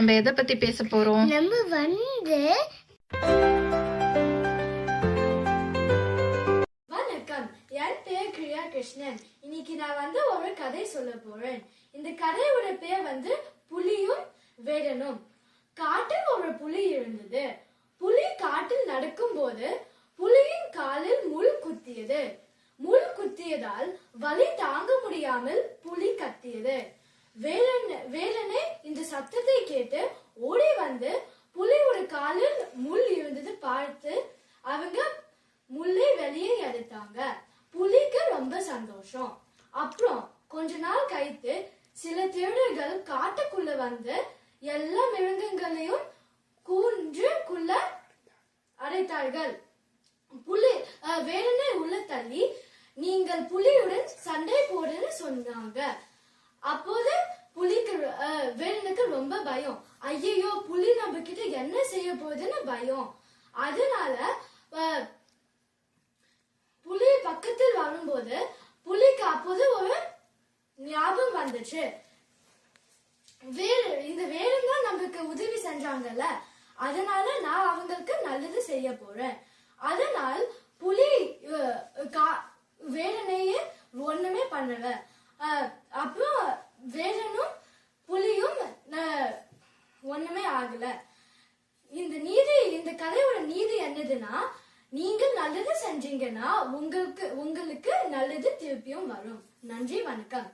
நம்ம எதை பத்தி பேச போறோம்? நம்ம வணக்கம், என் பேர் கிரியா கிருஷ்ணன். இன்னைக்கு நான் ஒரு கதை சொல்ல போறேன். இந்த கதையோட பேர் புலியும் வேடனும். காட்டில் ஒரு புலி இருந்தது. புலி காட்டில் நடக்கும் போது புலியின் காலில் முள் குத்தியது. முள் குத்தியதால் வலி தாங்க முடியாமல் புலி கத்தியது. வேலனே இந்த சத்தத்தை கேட்டு ஓடி வந்து புலியோட காலில் முள் இருந்தது பார்த்து அவங்க முள்ளை வெளியே எடுத்தாங்க. புலிக்கு ரொம்ப சந்தோஷம். அப்புறம் கொஞ்ச நாள் கழித்து சில திருடர்கள் காட்டுக்குள்ள வந்து எல்லா மிருகங்களையும் கூண்டுக்குள்ள அடைத்தார்கள். வேலனை உள்ள தள்ளி நீங்கள் புலியுடன் சண்டை போடுன்னு சொன்னாங்க. அப்போது வேலனுக்கு ரொம்ப பயம். ஐயோ, புலி நம்ம கிட்ட என்ன செய்ய போகுதுன்னு பயம். அதனால புலி பக்கத்தில் வரும்போது புலிக்கு அப்போது ஒரு ஞாபகம் வந்துச்சு. இந்த வேலன் தான் நமக்கு உதவி செஞ்சாங்கல்ல, அதனால நான் அவங்களுக்கு நல்லது செய்ய போறேன். அதனால் புலி வேலனையே ஒண்ணுமே பண்ணல. அப்புறம் வேலனும் புலியும் ஒண்ணுமே ஆகல. இந்த கதையோட நீதி என்னதுன்னா, நீங்கள் நல்லது செஞ்சீங்கன்னா உங்களுக்கு நல்லது திருப்பியும் வரும். நன்றி, வணக்கம்.